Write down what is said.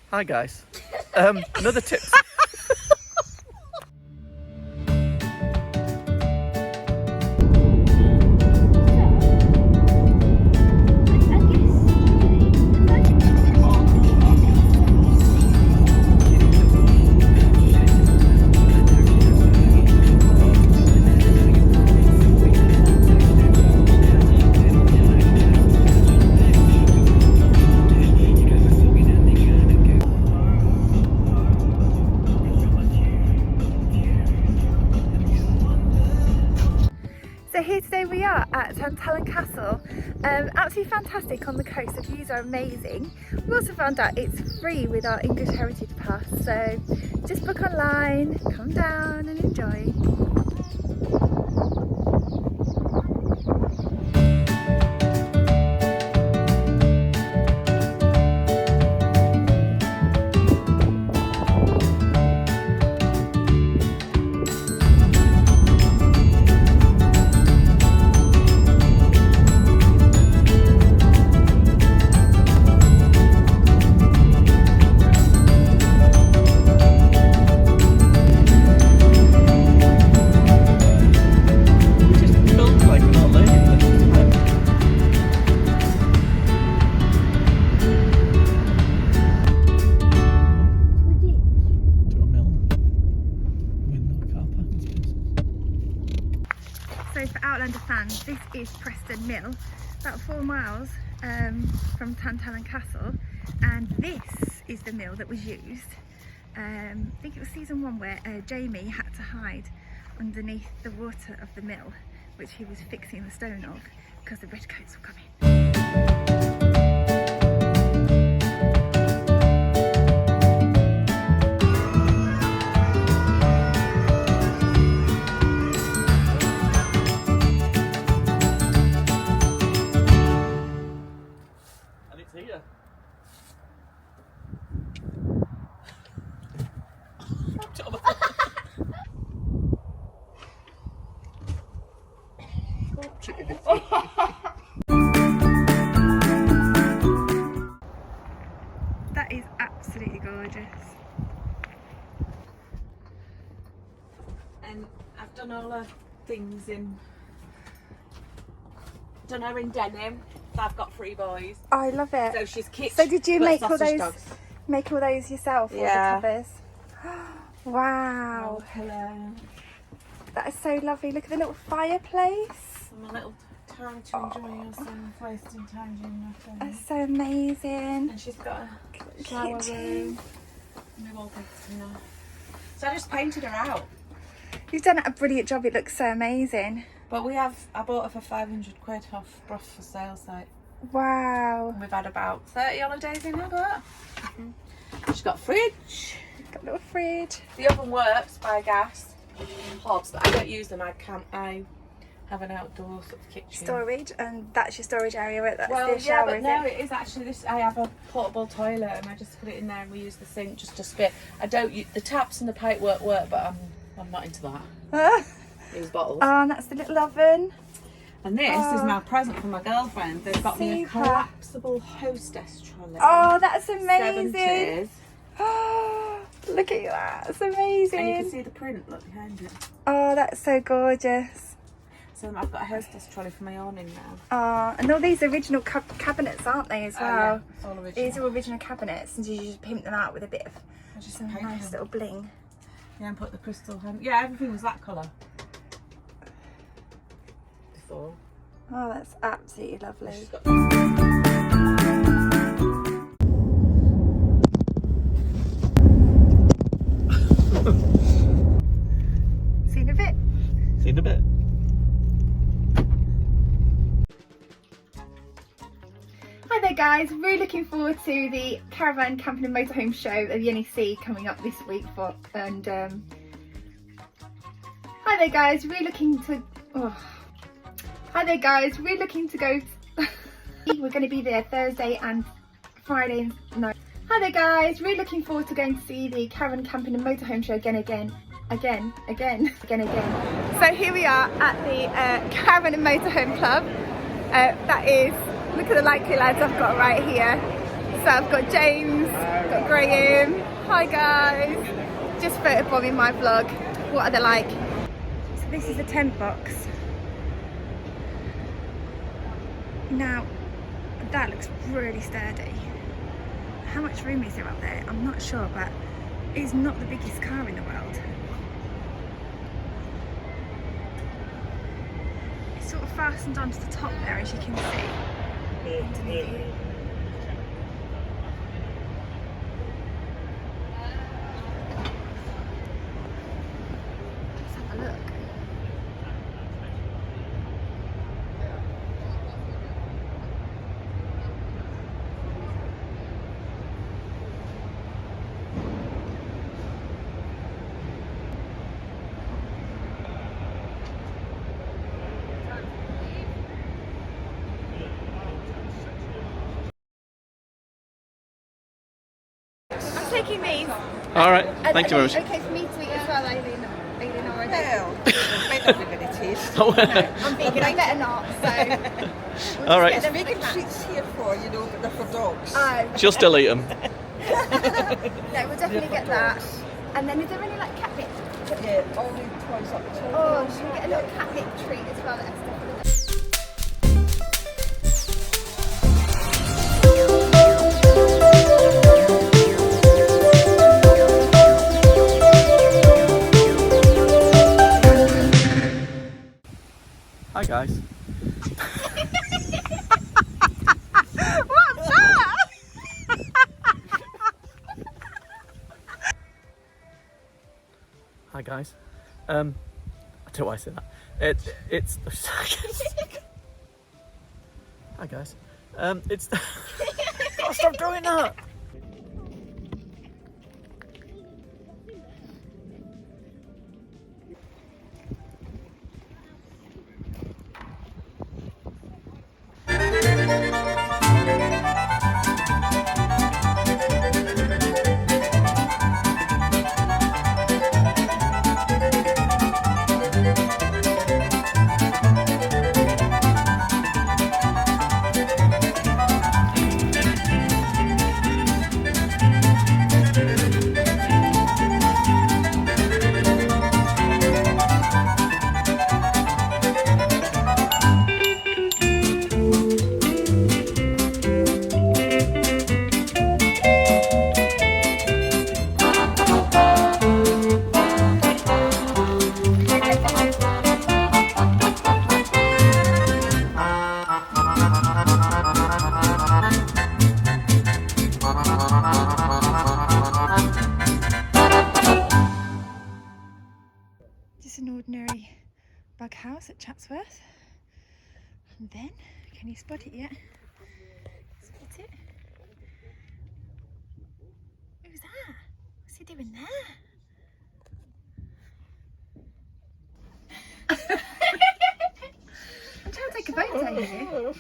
Hi guys. Another tip. So here today we are at Tantallon Castle, absolutely fantastic on the coast, the views are amazing. We also found out it's free with our English Heritage Pass, so just book online, come down and enjoy. So for Outlander fans, this is Preston Mill, about 4 miles from Tantallon Castle, and this is the mill that was used. I think it was season 1 where Jamie had to hide underneath the water of the mill, which he was fixing the stone of because the redcoats were coming. Here. That is absolutely gorgeous. And I've done all her things in, done her in denim. So I've got 3 boys. Oh, I love it. So she's kicked. So did you make all those? Dogs. Make all those yourself? Yeah. All the covers? Wow. Oh, hello. That is so lovely. Look at the little fireplace. I'm a little time to enjoy yourself, wasting time doing nothing. That's so amazing. And she's got a shower room. And all things, you know. So I just painted her out. You've done a brilliant job. It looks so amazing. But I bought her for 500 quid off Broth for Sale site. Wow. And we've had about 30 holidays in her, but she's got a fridge. Got a little fridge. The oven works by gas. Hobs, but I don't use them. I have an outdoor sort of kitchen. Storage, and that's your storage area. Right? That's Well, the shower, but is no, it? it is actually this. I have a portable toilet, and I just put it in there, and we use the sink just to spit. I don't use the taps and the pipe work, but I'm not into that. These bottles. Oh, and that's the little oven. And this is my present from my girlfriend. They've got me a Super. collapsible hostess trolley. Oh, that's 7 amazing. chairs. Oh, look at that. It's And you can amazing. see the print, look behind it. Oh, that's so gorgeous. So I've got a hostess trolley for my awning now. Oh, and all these original cabinets, aren't they, as well? Yeah, it's all original. These are original cabinets, and you just pimp them out with a bit of I just some painted nice them. little bling. Yeah, and put the crystal hand. Yeah, everything was that colour before. Oh, that's absolutely lovely. She's got See you in a bit. See you in a bit. Hi there guys, really looking forward to the Caravan Camping and Motorhome show at the NEC coming up this week hi there guys, really looking to go we're going to be there Thursday and Friday night. Hi there guys, really looking forward to going to see the Caravan Camping and Motorhome show again. So here we are at the Caravan and Motorhome Club. That is, look at the likely lads I've got right here. So I've got James, got Graham. Hi guys. Just photobombing my vlog. What are they like? So this is a tent box. Now, that looks really sturdy. How much room is there up there? I'm not sure, but it's not the biggest car in the world. It's sort of fastened onto the top there, as you can see. Underneath. Let's have a look. I'm taking these. All right. Thank you very much. Okay for me to eat as well, Aileen already. Well, it may not be very tasty. Oh, I'm vegan, I better not, so... All right. The vegan treats here for, you know, but they're for dogs. Oh. She'll still eat them. No, we'll definitely get that. And then is there any like catnip? Yeah, all the toys up the top. Oh, should we get a little catnip treat as well? Hi guys. What's that? Hi guys. I don't know why I said that. It's. Hi guys. It's. Oh, stop doing that. Just an ordinary bug house at Chatsworth. And then, can you spot it yet? Spot it? Who's that? What's he doing there? I'm trying to take a photo here.